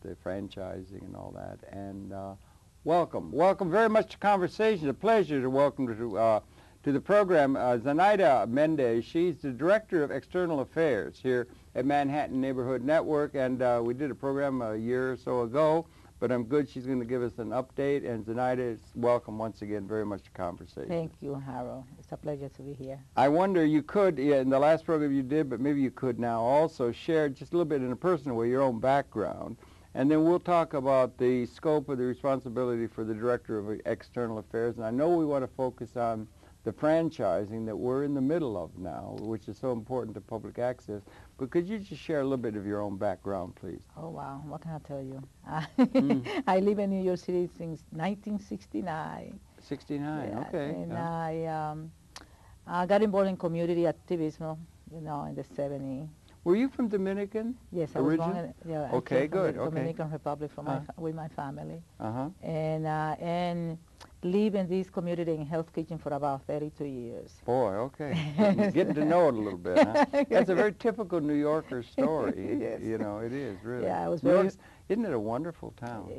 the franchising and all that. And welcome very much to Conversation. A pleasure to welcome to the program Zenaida Mendez. She's the Director of External Affairs here at Manhattan Neighborhood Network, and we did a program a year or so ago, but I'm good she's going to give us an update. And Zenaida, welcome once again very much to Conversation. Thank you, Harold. It's a pleasure to be here. I wonder, you could, in the last program you did, but maybe you could now also share just a little bit in a personal way your own background, and then we'll talk about the scope of the responsibility for the Director of External Affairs. And I know we want to focus on the franchising that we're in the middle of now, which is so important to public access. But could you just share a little bit of your own background, please? Oh, wow. What can I tell you? I live in New York City since 1969. 69, yeah, okay. And I got involved in community activism, in the 70s. Were you from Dominican? Yes, I was born in, okay, good. The Dominican Republic with my family. Uh-huh. And live in this community in Hell's Kitchen for about 32 years. Boy, okay. Getting to know it a little bit, huh? That's a very typical New Yorker story. Yes. You know, it is, really. Yeah, I was isn't it a wonderful town?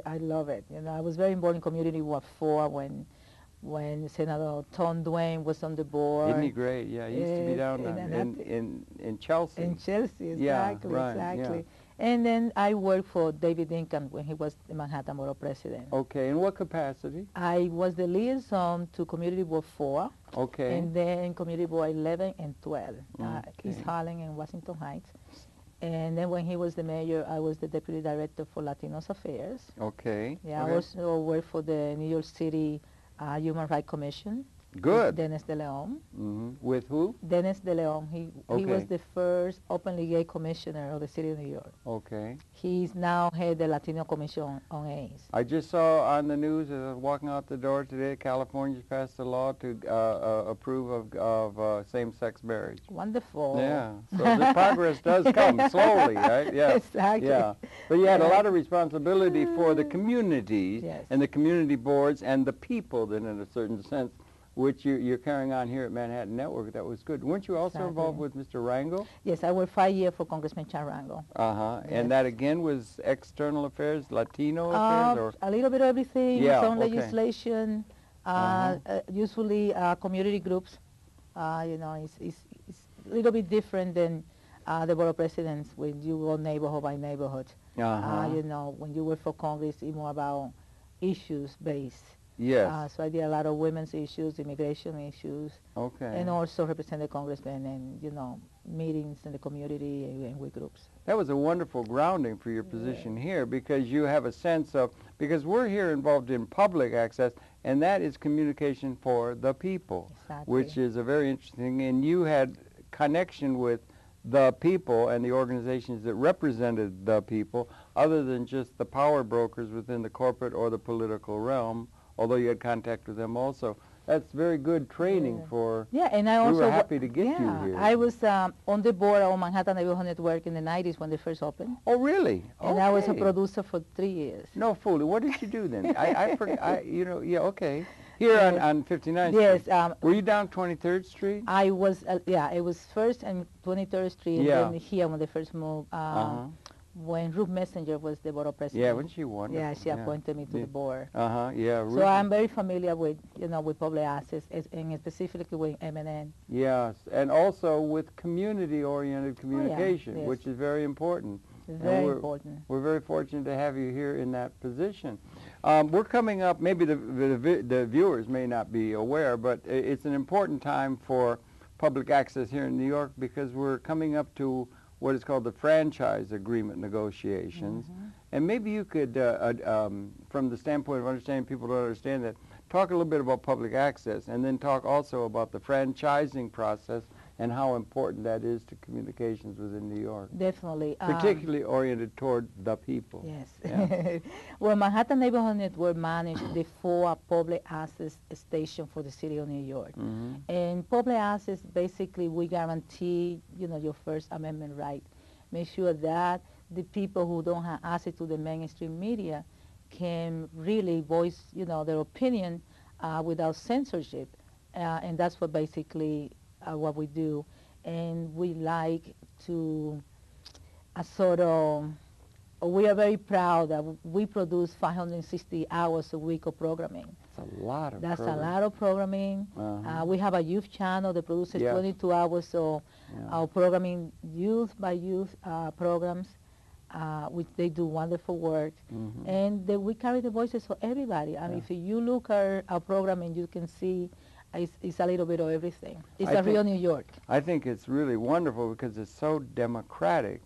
I love it. I was very involved in Community Ward 4 when Senator Tom Duane was on the board. Isn't he great? Yeah, he used to be down in Chelsea. In Chelsea, exactly, yeah, right, exactly. Yeah. And then I worked for David Duncan when he was the Manhattan Borough President. Okay, in what capacity? I was the liaison to Community Board 4. Okay. And then Community Board 11 and 12, okay. East Harlem and Washington Heights. And then when he was the mayor, I was the Deputy Director for Latinos Affairs. Okay. Yeah, okay. I also worked for the New York City Human Rights Commission. Good. Dennis De Leon. Mm-hmm. With who? Dennis De Leon. He was the first openly gay commissioner of the city of New York. Okay. He's now head the Latino Commission on AIDS. I just saw on the news as I was walking out the door today, California's passed a law to approve of same-sex marriage. Wonderful. Yeah. So the progress does come slowly, right? Yeah. Exactly. Yeah. But you had a lot of responsibility for the communities yes. and the community boards and the people, then, in a certain sense, which you're carrying on here at Manhattan Network. That was good. Weren't you also involved with Mr. Rango? Yes, I worked 5 years for Congressman Chan Rango. Uh-huh. Yes. And that, again, was external affairs, Latino affairs? Or? A little bit of everything. Yeah, Some okay. legislation, usually community groups. It's a little bit different than the borough presidents when you go neighborhood by neighborhood. When you work for Congress, it's more about issues-based. Yes. So I did a lot of women's issues, immigration issues. Okay. And also represent the congressmen and, meetings in the community and with groups. That was a wonderful grounding for your position here, because you have a sense of, because we're here involved in public access, and that is communication for the people, exactly. which is a very interesting, and you had connection with the people and the organizations that represented the people, other than just the power brokers within the corporate or the political realm, although you had contact with them also. That's very good training for... Yeah, and I also... We were happy to get you here. I was on the board of Manhattan Neighborhood Network in the 90s when they first opened. Oh, really? And I was a producer for 3 years. No, fooling. What did you do then? I forgot, yeah, okay. Here on 59th Street. Yes. Were you down 23rd Street? I was, it was first and 23rd Street, and then here when they first moved. When Ruth Messenger was the borough president. Yeah, wasn't she wonderful? Yeah, she appointed me to the board. Yeah. Ruth. So I'm very familiar with, with public access, and specifically with M&N. Yes, and also with community-oriented communication, yes. which is very important. Very important. We're very fortunate to have you here in that position. We're coming up, maybe the viewers may not be aware, but it's an important time for public access here in New York, because we're coming up to what is called the franchise agreement negotiations. And maybe you could, from the standpoint of understanding people don't understand that, talk a little bit about public access, and then talk also about the franchising process and how important that is to communications within New York. Definitely. Particularly oriented toward the people. Yes. Yeah. Well, Manhattan Neighborhood Network managed the 4 public access stations for the city of New York. And public access, basically, we guarantee, your First Amendment right. Make sure that the people who don't have access to the mainstream media can really voice, their opinion without censorship. And that's what basically what we do. And we like to sort of we are very proud that we produce 560 hours a week of programming. That's a lot of That's programming. a lot of programming. We have a youth channel that produces 22 hours of our programming, youth by youth programs, which they do wonderful work. And we carry the voices for everybody. I mean, if you look at our programming, you can see it's a little bit of everything. It's a real New York. I think it's really wonderful because it's so democratic.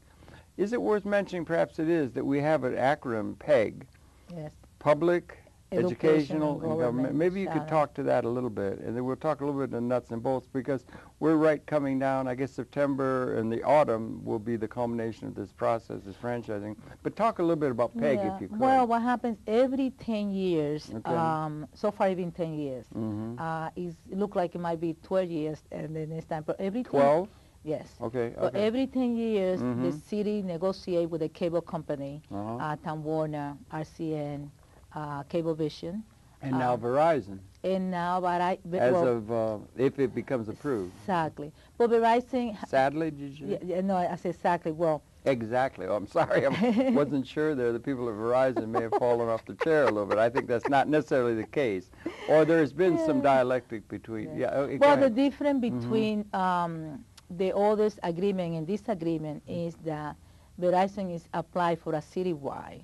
Is it worth mentioning, perhaps it is, that we have an acronym, PEG, Public, Educational, and Government. Maybe you could talk to that a little bit, and then we'll talk a little bit of the nuts and bolts, because we're coming down, I guess September and the autumn will be the culmination of this process, this franchising. But talk a little bit about PEG, if you could. Well, what happens every 10 years, so far it's been 10 years, it looks like it might be 12 years and the next time, but every 12? Yes. Okay. But every 10 years, the city negotiates with a cable company, Time Warner, RCN, Cablevision. And now Verizon. And now, if it becomes approved. Exactly. But Verizon... Sadly, did you? Yeah, no, I said exactly. Well... Exactly. Oh, I'm sorry. I wasn't sure there. The people at Verizon may have fallen off the chair a little bit. I think that's not necessarily the case. Or there's been some dialectic between... Well, the difference between the oldest agreement and this agreement is that Verizon is applied for a citywide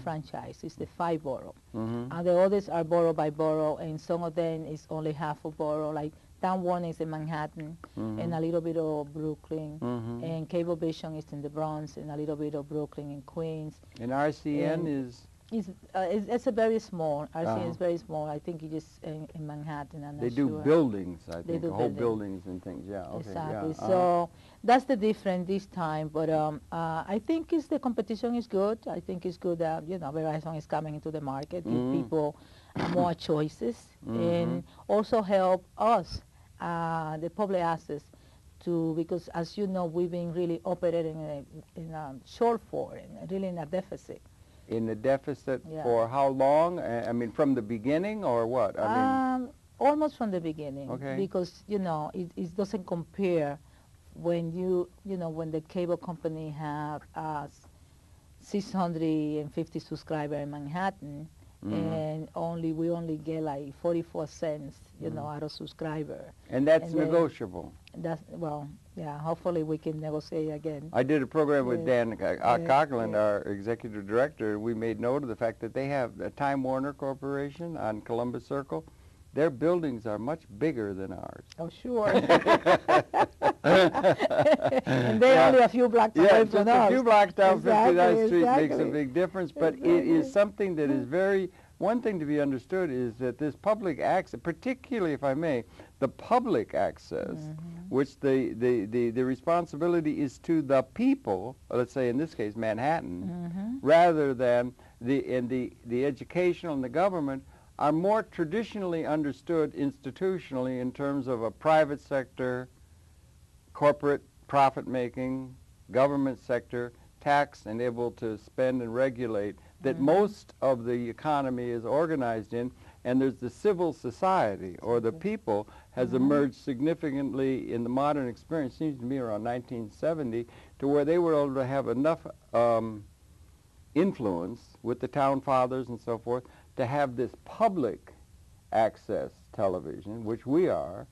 franchise. It's the 5 borough. And the others are borough by borough, and some of them is only half a borough. Like Town One is in Manhattan, and a little bit of Brooklyn, and Cablevision is in the Bronx, and a little bit of Brooklyn and Queens. And RCN is? It's a very small. RCN is very small. I think it is in Manhattan. I'm not They do sure. buildings, I think, They do whole buildings and things. Yeah. Okay. Exactly. Yeah. So that's the difference this time. But I think the competition is good. I think it's good that Verizon is coming into the market, give people more choices, and also help us, the public access, because as you know, we've been really operating in a shortfall, and really in a deficit. In a deficit for how long? I mean, from the beginning or what? I mean, almost from the beginning. Okay. Because it doesn't compare when when the cable company have 650 subscribers in Manhattan, and we only get like 44 cents, out of subscriber. And that's negotiable. Hopefully we can negotiate again. I did a program with Dan Coughlin, our executive director. We made note of the fact that they have a Time Warner Corporation on Columbus Circle. Their buildings are much bigger than ours. Oh, sure. And they're only a few blocks away from us. Just a few blocks down 59th Street makes a big difference. But it is something that is one thing to be understood is that this public access, particularly, if I may, the public access, which the responsibility is to the people, let's say in this case Manhattan, rather than the educational and the government, are more traditionally understood institutionally in terms of a private sector, corporate profit-making, government sector, tax and able to spend and regulate, that most of the economy is organized in, and there's the civil society, or the people, has emerged significantly in the modern experience, seems to me around 1970, to where they were able to have enough influence with the town fathers and so forth to have this public access television, which we are,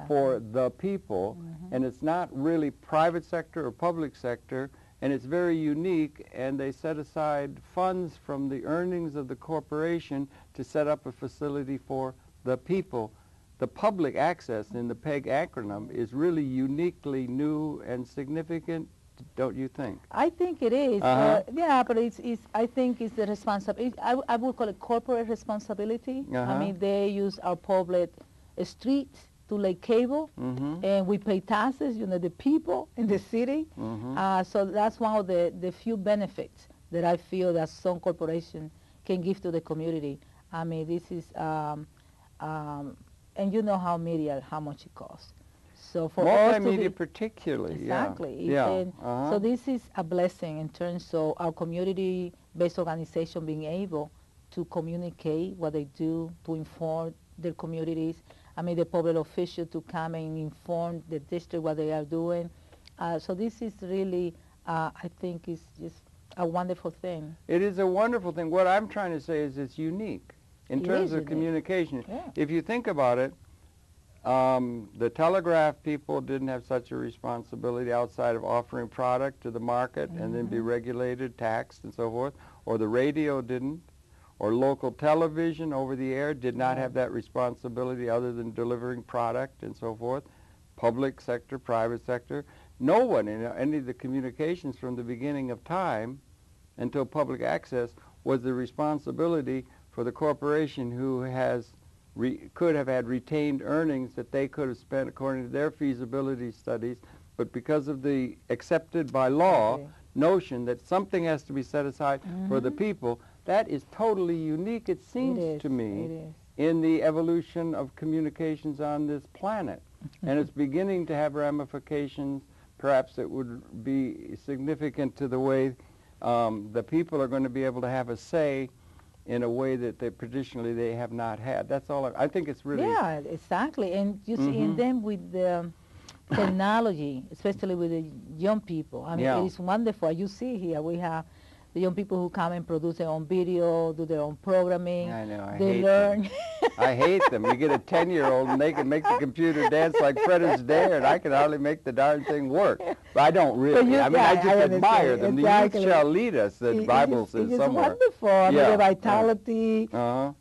for the people, and it's not really private sector or public sector, and it's very unique, and they set aside funds from the earnings of the corporation to set up a facility for the people. The public access in the PEG acronym is really uniquely new and significant, don't you think? I think it is. Yeah, but I think it's the responsibility. I would call it corporate responsibility. I mean, they use our public streets to lay cable, and we pay taxes, the people in the city. So that's one of the few benefits that I feel that some corporation can give to the community. I mean, this is, and you know how much it costs. So for multimedia particularly, exactly. Yeah. So this is a blessing in terms of our community-based organization being able to communicate what they do, to inform their communities. I mean, the public official to come and inform the district what they are doing. So this is really, I think, is just a wonderful thing. It is a wonderful thing. What I'm trying to say is it's unique in terms of communication. Yeah. If you think about it, the telegraph people didn't have such a responsibility outside of offering product to the market and then be regulated, taxed, and so forth. Or the radio didn't. Or local television over the air did not have that responsibility other than delivering product and so forth. Public sector, private sector. No one in any of the communications from the beginning of time until public access was the responsibility for the corporation who could have had retained earnings that they could have spent according to their feasibility studies, but because of the accepted by law notion that something has to be set aside for the people, that is totally unique, it seems to me, in the evolution of communications on this planet. And it's beginning to have ramifications, perhaps that would be significant to the way the people are going to be able to have a say in a way that traditionally they have not had. That's all. I think it's really... Yeah, exactly. And you see, and then with the technology, especially with the young people, I mean, it is wonderful. You see here, we have the young people who come and produce their own video, do their own programming. I know, they learn. Them. I hate them. You get a 10-year-old and they can make the computer dance like Fred Astaire, and I can hardly make the darn thing work. But I don't really. I mean, I just admire them. Exactly. The youth shall lead us, the Bible says somewhere. It's wonderful. I mean, the vitality.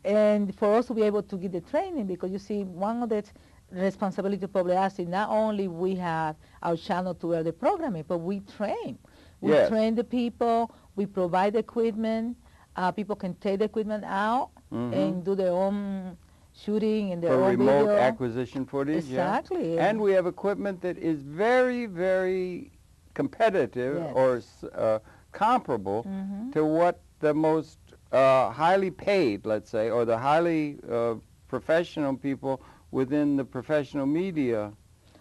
And for us to be able to get the training, because you see, one of the responsibility of public access, not only we have our channel to air the programming, but we train. We train the people. We provide the equipment. People can take the equipment out and do their own shooting and their own remote video. Acquisition footage. Exactly. Yeah. And we have equipment that is very, very competitive or comparable to what the most highly paid, let's say, or the highly professional people within the professional media.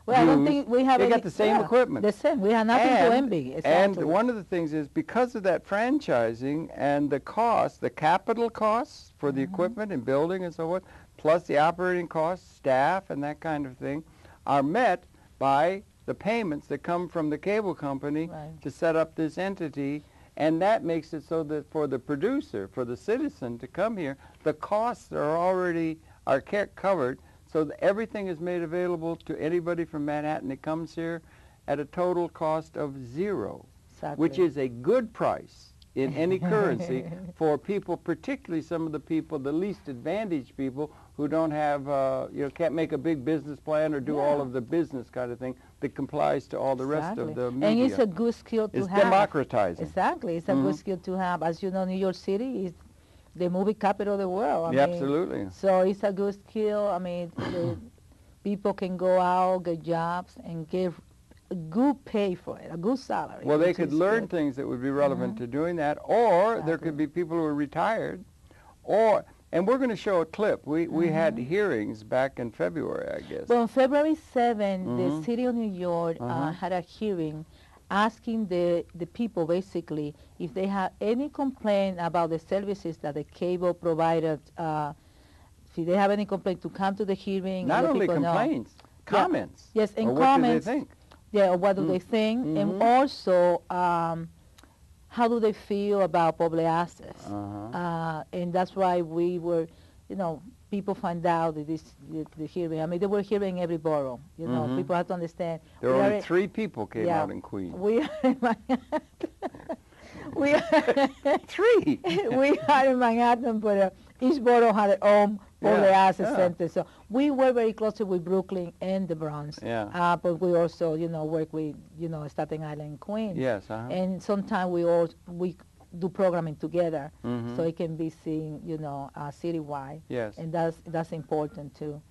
Well, I don't think we have got the same equipment. The same. We have nothing to envy. Exactly. And one of the things is because of that franchising and the cost, the capital costs for the equipment and building and so forth, plus the operating costs, staff and that kind of thing, are met by the payments that come from the cable company to set up this entity. And that makes it so that for the producer, for the citizen to come here, the costs are already covered. So that everything is made available to anybody from Manhattan that comes here at a total cost of zero, which is a good price in any currency for people, particularly some of the people, the least advantaged people who don't have, can't make a big business plan or do all of the business kind of thing that complies to all the rest of the media. And it's a good skill to have. It's democratizing. Exactly. It's a good skill to have. As you know, New York City is the movie capital of the world. I mean, absolutely. So it's a good skill. I mean, the people can go out, get jobs, and get a good pay for it, a good salary. Well, they could learn things that would be relevant to doing that, or there could be people who are retired, and we're going to show a clip. We had hearings back in February, I guess. Well, on February 7th, the city of New York had a hearing asking the people basically if they have any complaint about the services that the cable provided, if they have any complaint to come to the hearing. Not only complaints, comments. Yes, and or comments. What do they think? Yeah, or what do they think, and also how do they feel about public access. And that's why we were, people find out that the hearing. I mean, they were hearing every borough. People have to understand. There were only 3 people came out in Queens. We are in Manhattan. 3. We are in Manhattan, but each borough had their own public access center. So we work very closely with Brooklyn and the Bronx. But we also, work with, Staten Island and Queens. Yes. And sometimes we do programming together, so it can be seen, citywide. Yes. And that's important too.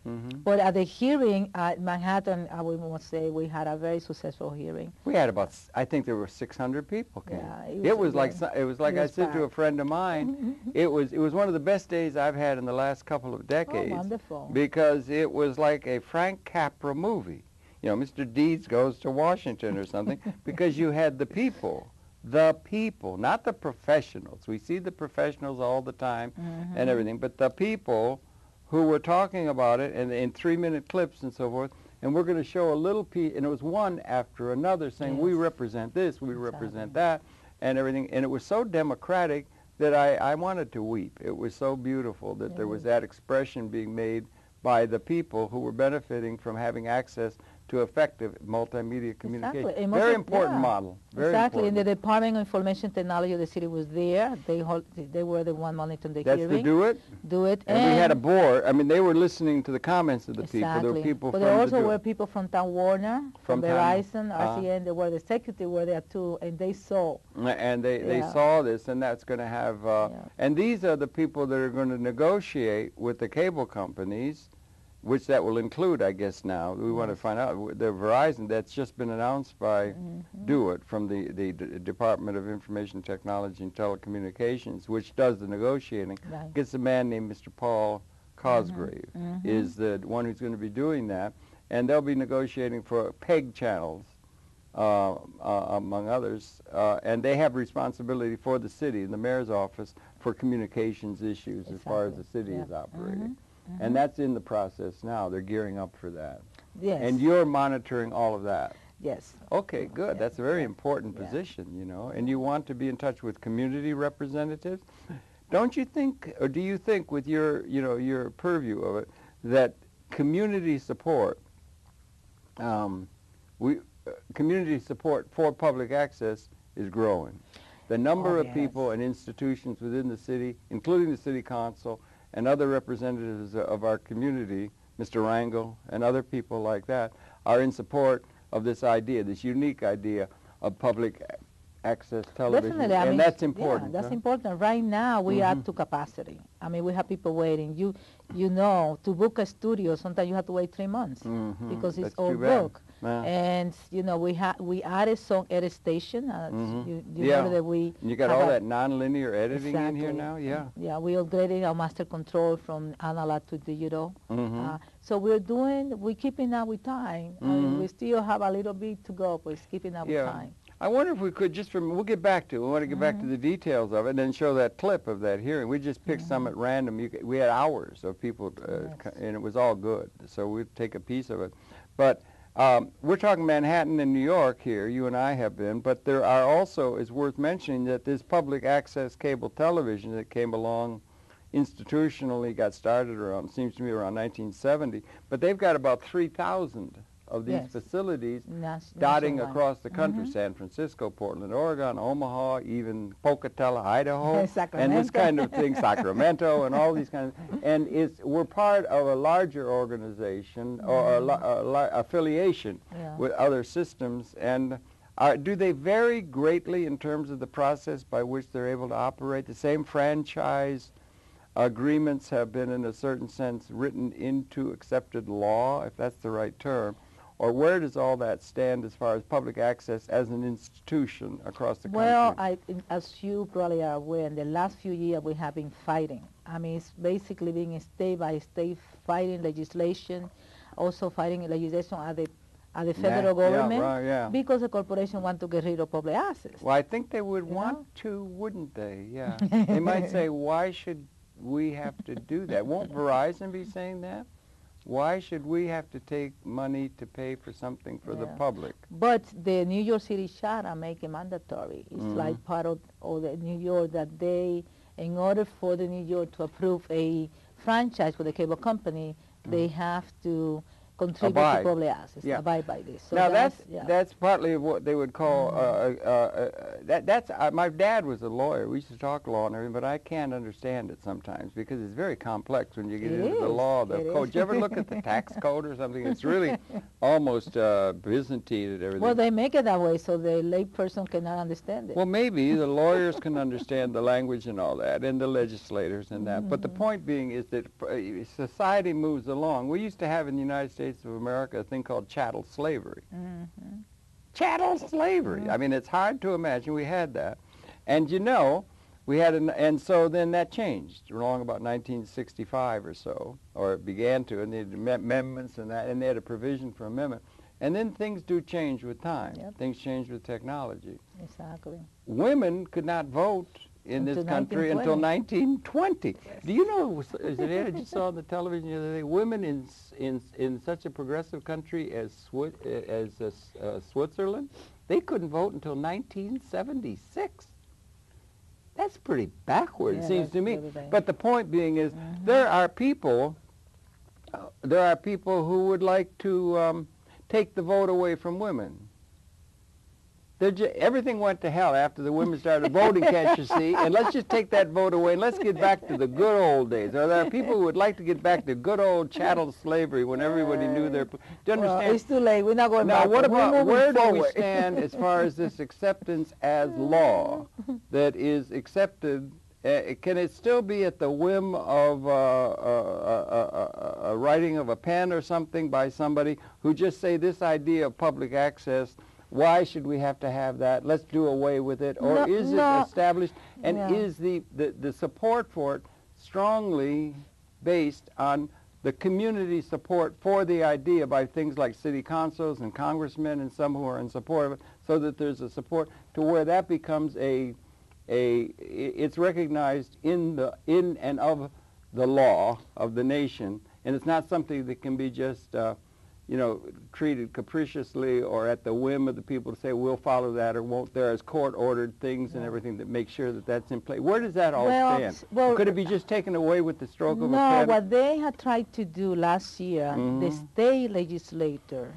But at the hearing at Manhattan, I would must say we had a very successful hearing. We had about, I think there were 600 people came. Yeah, it was like I said to a friend of mine, it was one of the best days I've had in the last couple of decades. Oh, wonderful. Because it was like a Frank Capra movie. Mr. Deeds Goes to Washington or something, because you had the people, not the professionals. We see the professionals all the time and everything, but the people who were talking about it and in 3-minute clips and so forth. And we're going to show a little piece, and it was one after another saying, we represent this, we represent that. and everything. And it was so democratic that I wanted to weep. It was so beautiful that there was that expression being made by the people who were benefiting from having access to effective multimedia communication. Exactly. Very important model. Very exactly. important. And the Department of Information Technology of the city was there. They were the one monitoring the hearing. That's to do it? Do it. And we had a board. I mean, they were listening to the comments of the people. There were people but from there also were people from Time Warner, from Verizon, uh-huh. RCN. They were the executive were there too, and they saw. And they saw this, and that's going to have. And these are the people that are going to negotiate with the cable companies, which that will include, I guess, now. We want to find out. The Verizon, that's just been announced by DoIT from the Department of Information Technology and Telecommunications, which does the negotiating. Right. Gets a man named Mr. Paul Cosgrave is the one who's going to be doing that. And they'll be negotiating for PEG channels, among others. And they have responsibility for the city and the mayor's office for communications issues as far as the city is operating. And that's in the process now. They're gearing up for that. Yes. And you're monitoring all of that. Yes. Okay, good. That's a very important position, you know. And you want to be in touch with community representatives. Don't you think, or do you think with your, you know, your purview of it, that community support, community support for public access is growing? The number of people and institutions within the city, including the city council, and other representatives of our community, Mr. Rangel and other people like that, are in support of this idea, this unique idea of public access television. Definitely. I mean, that's important. Yeah, that's important. Right now, we are to capacity. I mean, we have people waiting. You know, to book a studio, sometimes you have to wait 3 months because it's all booked. And you know, we added some edit station. You know that we. You got all that non-linear editing in here now. Yeah. Yeah, we upgraded our master control from analog to digital. So we're keeping up with time. I mean, we still have a little bit to go, but it's keeping up with time. I wonder if we could we'll get back to it. We want to get back to the details of it and then show that clip of that hearing. We just picked some at random. We had hours of people, and it was all good. So we'd take a piece of it. But we're talking Manhattan and New York here, you and I have been, but there are also, it's worth mentioning, that this public access cable television that came along institutionally, got started around, seems to me around 1970, but they've got about 3,000 of these facilities dotting across the country, San Francisco, Portland, Oregon, Omaha, even Pocatello, Idaho, and this kind of thing, Sacramento, and all these kinds of, and we're part of a larger organization or affiliation with other systems, and do they vary greatly in terms of the process by which they're able to operate? The same franchise agreements have been, in a certain sense, written into accepted law, if that's the right term, or where does all that stand as far as public access as an institution across the country? Well, as you probably are aware, in the last few years we have been fighting. I mean, it's basically being state by state fighting legislation, also fighting legislation at the federal government, because the corporation want to get rid of public access. Well, I think they would want to, wouldn't they? Yeah. They might say, why should we have to do that? Won't Verizon be saying that? Why should we have to take money to pay for something for the public? But the New York City Charter make it mandatory. It's like part of the New York that they, in order for the New York to approve a franchise for the cable company, they have to contribute to public access, abide by this. So now that's partly what they would call, my dad was a lawyer. We used to talk law and everything, but I can't understand it sometimes because it's very complex when you get into the law, the code. Did you ever look at the tax code or something? It's really almost Byzantine and everything. Well, they make it that way so the lay person cannot understand it. Well, maybe the lawyers can understand the language and all that, and the legislators and that. But the point being is that society moves along. We used to have in the United States of America a thing called chattel slavery. Chattel slavery. I mean, it's hard to imagine we had that. And you know, we had and so then that changed along about 1965 or so, or it began to, and they had amendments and that, and they had a provision for amendment. And then things do change with time. Things change with technology. Exactly. Women could not vote in this country until 1920. Do you know, Zenaida just saw on the television the other day, women in such a progressive country as Switzerland, they couldn't vote until 1976. That's pretty backward, Yeah, it seems that's to me. really bad. But the point being is, there are people who would like to take the vote away from women. Everything went to hell after the women started voting, can't you see? And let's just take that vote away and let's get back to the good old days. Or there are people who would like to get back to good old chattel slavery when everybody knew their... Do you understand? Well, it's too late. We're not going back. Now, what about, where do we forward. stand as far as this acceptance as law that is accepted? Can it still be at the whim of a writing of a pen or something by somebody who just say this idea of public access, why should we have to have that? Let's do away with it. Or is it established? And is the support for it strongly based on the community support for the idea by things like city councils and congressmen and some who are in support of it, so that there's a support to where that becomes it's recognized in and of the law of the nation, and it's not something that can be just treated capriciously or at the whim of the people to say we'll follow that or won't. There's court-ordered things and everything that make sure that that's in place. Where does that all stand? Well, could it be just taken away with the stroke of a No, pen? what they had tried to do last year, the state legislator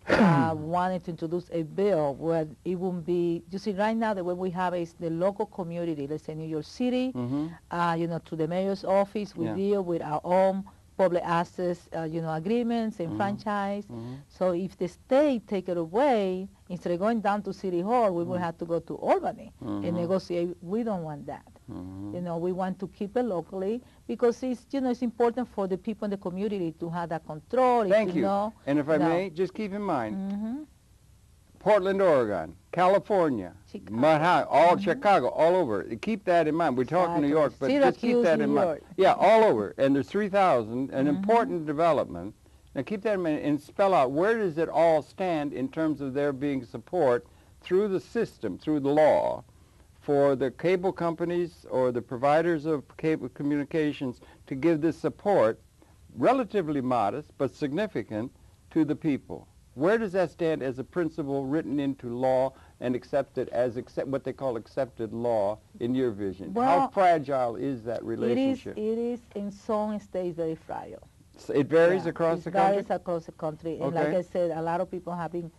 wanted to introduce a bill where it wouldn't be, you see, right now the way we have is the local community, let's say New York City, to the mayor's office, we deal with our own public access, agreements and franchise. So if the state take it away, instead of going down to City Hall, we will have to go to Albany and negotiate. We don't want that. We want to keep it locally because it's, it's important for the people in the community to have that control. Thank you. And if I may, just keep in mind, Portland, Oregon, California, Chicago. Chicago, all over. Keep that in mind. We're talking New York, but Syracuse, just keep that in New mind. York. Yeah, all over. And there's 3,000, an important development. Now keep that in mind and spell out where does it all stand in terms of there being support through the system, through the law, for the cable companies or the providers of cable communications to give this support, relatively modest but significant, to the people. Where does that stand as a principle written into law and accepted as what they call accepted law in your vision? Well, how fragile is that relationship? It is in some states very fragile. So it varies across the country? It varies across the country. And Okay. like I said, a lot of people have been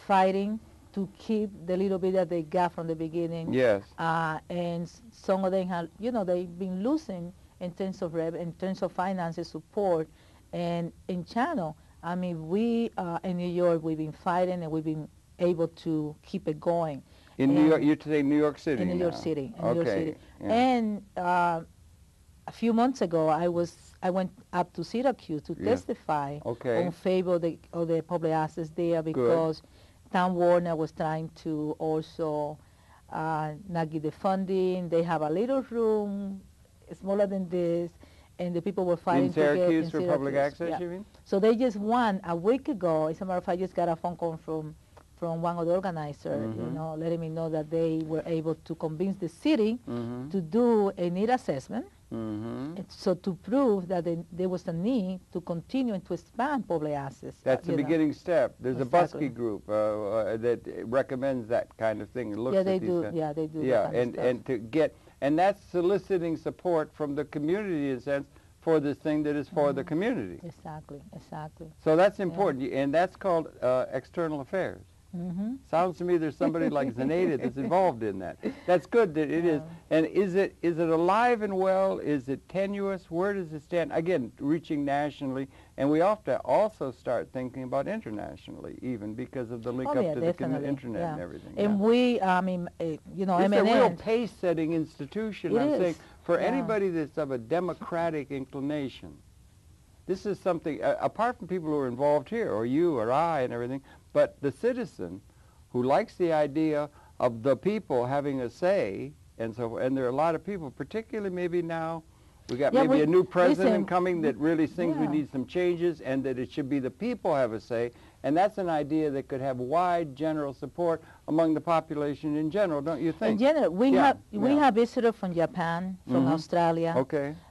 fighting to keep the little bit that they got from the beginning. Yes. And some of them have, they've been losing in terms of finances support and in channel. I mean, we in New York, we've been fighting and we've been able to keep it going. In New York, you're saying New York City In New York now. City. In Okay. New York City. Yeah. And a few months ago, I went up to Syracuse to testify on favor of the public access there because Town Warner was trying to also not give the funding. They have a little room, smaller than this, and the people were fighting in Syracuse to get for public access, you mean? So they just won a week ago. As a matter of fact, I just got a phone call from one of the organizers, letting me know that they were able to convince the city to do a need assessment. So to prove that there was a need to continue and to expand public access. That's the beginning step. There's a Busky group that recommends that kind of thing. It looks they at these do. kinds. Yeah, they do. Yeah, that kind of stuff. And that's soliciting support from the community, in a sense, for this thing that is for the community. Exactly. So that's important, and that's called external affairs. Sounds to me there's somebody like Zenaida that's involved in that. That's good that it is. And is it alive and well? Is it tenuous? Where does it stand? Again, reaching nationally, and we have to also start thinking about internationally, even because of the link up to the internet and everything. And we, I mean, it's a real pace-setting institution. I'm saying for anybody that's of a democratic inclination. This is something, apart from people who are involved here, or you or I and everything, but the citizen who likes the idea of the people having a say, and there are a lot of people, particularly maybe now, we got maybe a new president coming that really thinks we need some changes and that it should be the people have a say, and that's an idea that could have wide general support among the population in general, don't you think? In general, we have visitors from Japan, from Australia,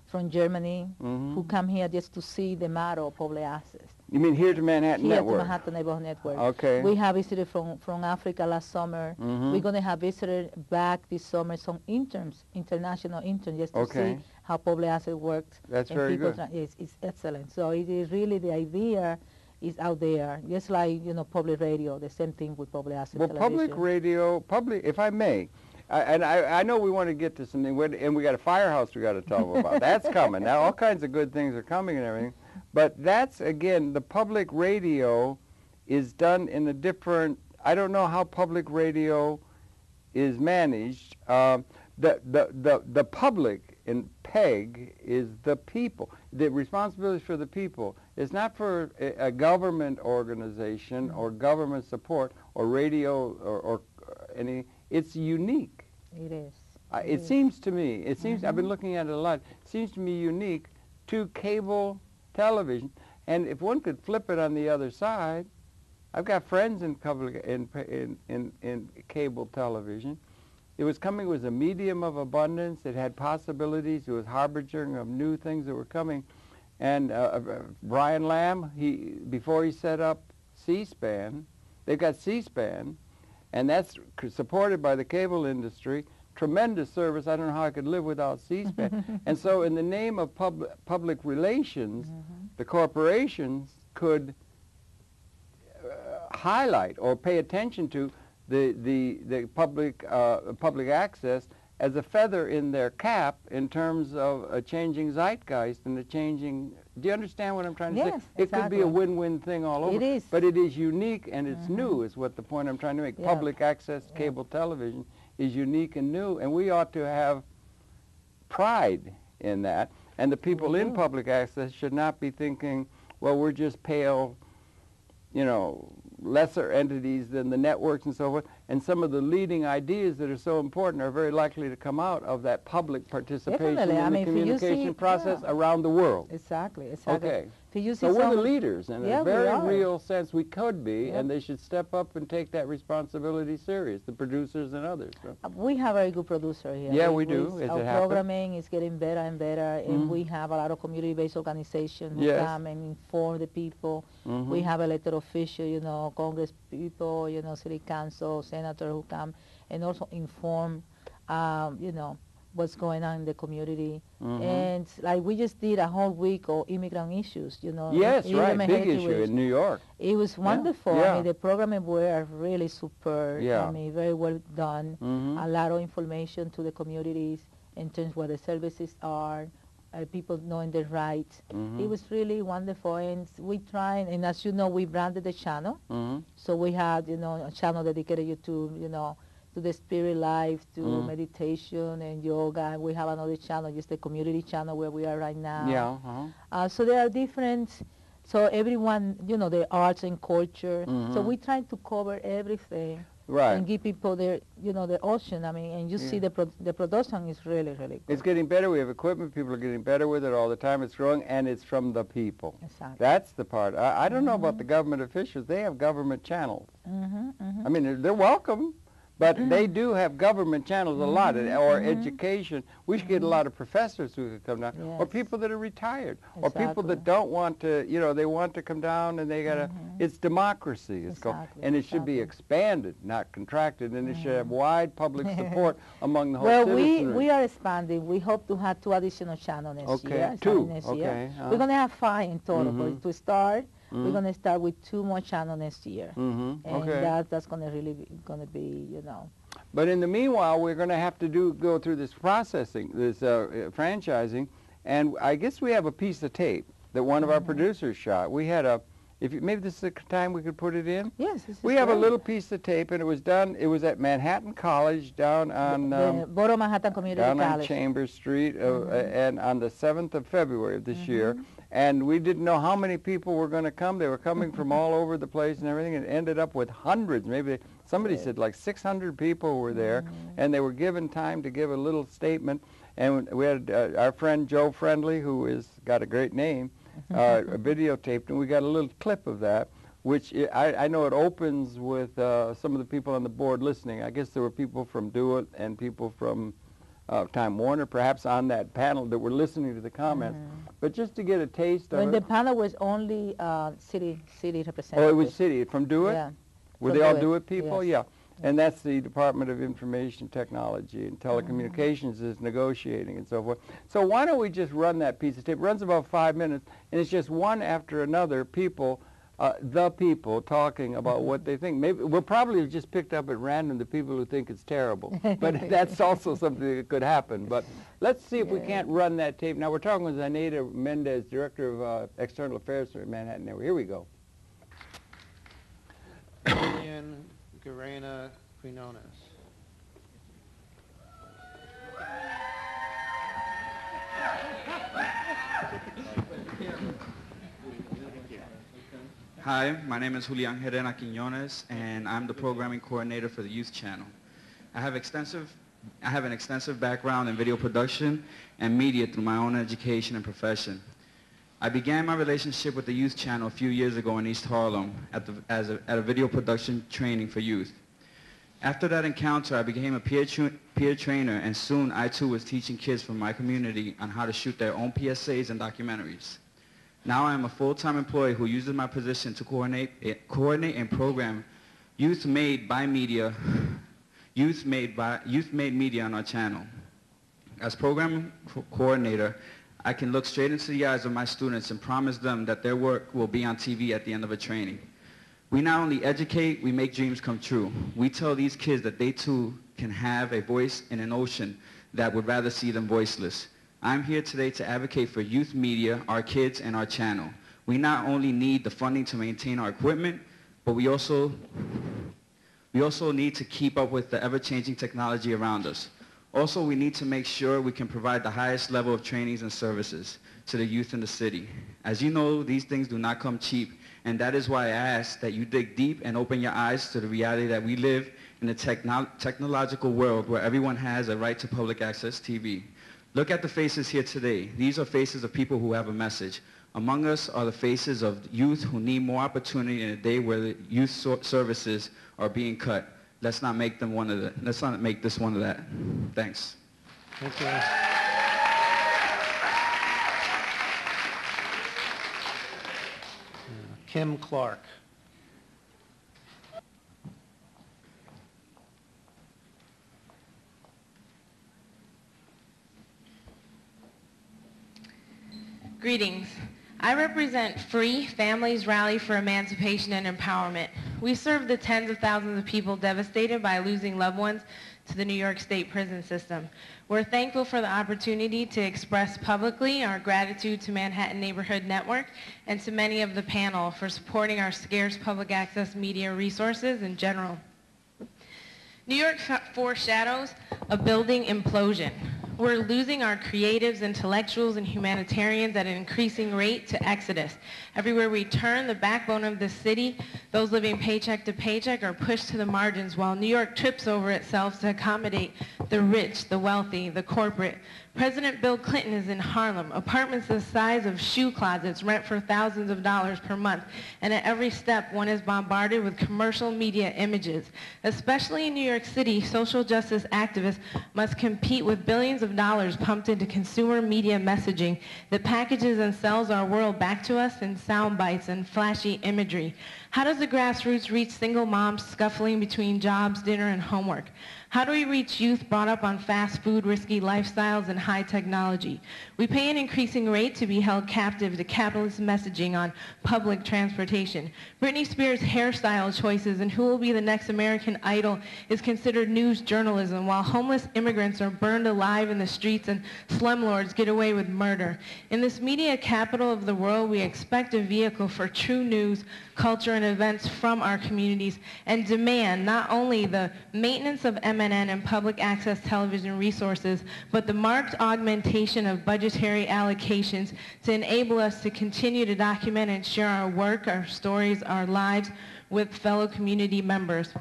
from Germany, who come here just to see the model of public access. You mean here to Manhattan here Network? to Manhattan Neighborhood Network. Okay. We have visited from Africa last summer. We're going to have visited back this summer some interns, international interns, just to see how public access works. That's very good. It's excellent. So it is really, the idea is out there, just like, you know, public radio, the same thing with public access television. Public radio, if I may, I know we want to get to something, and we got a firehouse we got to tell them about. That's coming. Now, all kinds of good things are coming and everything. But that's, again, the public radio is done in a different, I don't know how public radio is managed. The public in PEG is the people. The responsibility for the people. It's not for a government organization or government support or radio or any. It's unique. It is. It seems to me, I've been looking at it a lot, it seems to me unique to cable television. And if one could flip it on the other side, I've got friends in cable television. It was a medium of abundance. It had possibilities. It was harbinger of new things that were coming. And Brian Lamb, before he set up C-SPAN, they've got C-SPAN, and that's supported by the cable industry. Tremendous service. I don't know how I could live without C-SPAN. And so in the name of public relations, the corporations could highlight or pay attention to the public access as a feather in their cap in terms of a changing zeitgeist and a changing. Do you understand what I'm trying to say? Yes, It could be a win-win thing all over. It is. But it is unique and it's new is what the point I'm trying to make. Yeah. Public access cable television is unique and new, and we ought to have pride in that. And the people in public access should not be thinking, well, we're just pale, you know, lesser entities than the networks and so forth. And some of the leading ideas that are so important are very likely to come out of that public participation in the communication process around the world. Exactly. Okay. So we're the leaders in a very real sense. We could be, and they should step up and take that responsibility serious, the producers and others. So. We have a very good producer here. Yeah, we do. Our programming is getting better and better, and we have a lot of community-based organizations who come and inform the people. We have elected officials, you know, Congress people, you know, city council, senator who come and also inform, you know, what's going on in the community. And like we just did a whole week of immigrant issues, you know. Yes, right, big issue in New York. It was wonderful. I mean, the programming were really superb. I mean, very well done. A lot of information to the communities in terms of what the services are, people knowing their rights. It was really wonderful, and we tried, and as you know, we branded the channel. So we had, you know, a channel dedicated to, you know, to the spirit life, to meditation and yoga. We have another channel, just the community channel where we are right now. So there are different, so everyone, you know, the arts and culture. So we try to cover everything. And give people their, you know, the ocean. I mean, and you see the production is really, really good. It's getting better. We have equipment. People are getting better with it all the time. It's growing, and it's from the people. Exactly. That's the part. I don't know about the government officials. They have government channels. I mean, they're welcome. But they do have government channels a lot, or education. We should get a lot of professors who could come down, or people that are retired, or people that don't want to, you know, they want to come down and they got to, it's democracy. It's called, and it should be expanded, not contracted, and it should have wide public support among the whole citizenry. Well, we are expanding. We hope to have 2 additional channels next year. Next year. We're going to have 5 in total, but to start, we're going to start with 2 more channels next year. And that's going to really be, you know. But in the meanwhile, we're going to have to go through this processing, this franchising, and I guess we have a piece of tape that one of our producers shot. We had a, maybe this is the time we could put it in? Yes. We have a little piece of tape, and it was at Manhattan College down on Borough Manhattan Community College. Down on Chambers Street, and on the 7th of February of this year. And we didn't know how many people were going to come. They were coming from all over the place and everything, and it ended up with hundreds. Maybe somebody said like 600 people were there, and they were given time to give a little statement. And we had our friend Joe Friendly, who has got a great name, videotaped, and we got a little clip of that, which I know it opens with some of the people on the board listening. I guess there were people from Do It and people from Time Warner, perhaps on that panel that were listening to the comments. But just to get a taste of When it. the panel was only city representatives. Oh, it was city from Do It? Yeah. Were From they all Do It, Do It people? yes. Yeah. And that's the Department of Information Technology and Telecommunications is negotiating and so forth. So why don't we just run that piece of tape? It runs about 5 minutes, and it's just one after another people, the people talking about what they think. Maybe we'll probably have just picked up at random the people who think it's terrible, but that's also something that could happen. But let's see if we can't run that tape. Now we're talking with Zenaida Mendez, Director of External Affairs for Manhattan Network. Here we go. Garena Quinones. Hi, my name is Julian Herrera Quiñones, and I'm the programming coordinator for the Youth Channel. I have an extensive background in video production and media through my own education and profession. I began my relationship with the Youth Channel a few years ago in East Harlem at a video production training for youth. After that encounter, I became a peer trainer, and soon I too was teaching kids from my community on how to shoot their own PSAs and documentaries. Now I am a full-time employee who uses my position to coordinate and program youth-made media on our channel. As program coordinator, I can look straight into the eyes of my students and promise them that their work will be on TV at the end of a training. We not only educate, we make dreams come true. We tell these kids that they too can have a voice in an ocean that would rather see them voiceless. I'm here today to advocate for youth media, our kids, and our channel. We not only need the funding to maintain our equipment, but we also need to keep up with the ever-changing technology around us. Also, we need to make sure we can provide the highest level of trainings and services to the youth in the city. As you know, these things do not come cheap, and that is why I ask that you dig deep and open your eyes to the reality that we live in a technological world where everyone has a right to public access TV. Look at the faces here today. These are faces of people who have a message. Among us are the faces of youth who need more opportunity in a day where the youth services are being cut. Let's not make this one of that. Thanks. Thank you. Kim Clark. Greetings. I represent Free Families Rally for Emancipation and Empowerment. We serve the tens of thousands of people devastated by losing loved ones to the New York State prison system. We're thankful for the opportunity to express publicly our gratitude to Manhattan Neighborhood Network and to many of the panel for supporting our scarce public access media resources in general. New York foreshadows a building implosion. We're losing our creatives, intellectuals, and humanitarians at an increasing rate to exodus. Everywhere we turn, the backbone of the city, those living paycheck to paycheck, are pushed to the margins while New York trips over itself to accommodate the rich, the wealthy, the corporate. President Bill Clinton is in Harlem, apartments the size of shoe closets rent for thousands of dollars per month, and at every step one is bombarded with commercial media images. Especially in New York City, social justice activists must compete with billions of dollars pumped into consumer media messaging that packages and sells our world back to us in sound bites and flashy imagery. How does the grassroots reach single moms scuffling between jobs, dinner, and homework? How do we reach youth brought up on fast food, risky lifestyles, and high technology? We pay an increasing rate to be held captive to capitalist messaging on public transportation. Britney Spears' hairstyle choices and who will be the next American Idol is considered news journalism, while homeless immigrants are burned alive in the streets and slumlords get away with murder. In this media capital of the world, we expect a vehicle for true news, culture, and events from our communities, and demand not only the maintenance of MNN and public access television resources, but the marked augmentation of budgetary allocations to enable us to continue to document and share our work, our stories, our lives with fellow community members.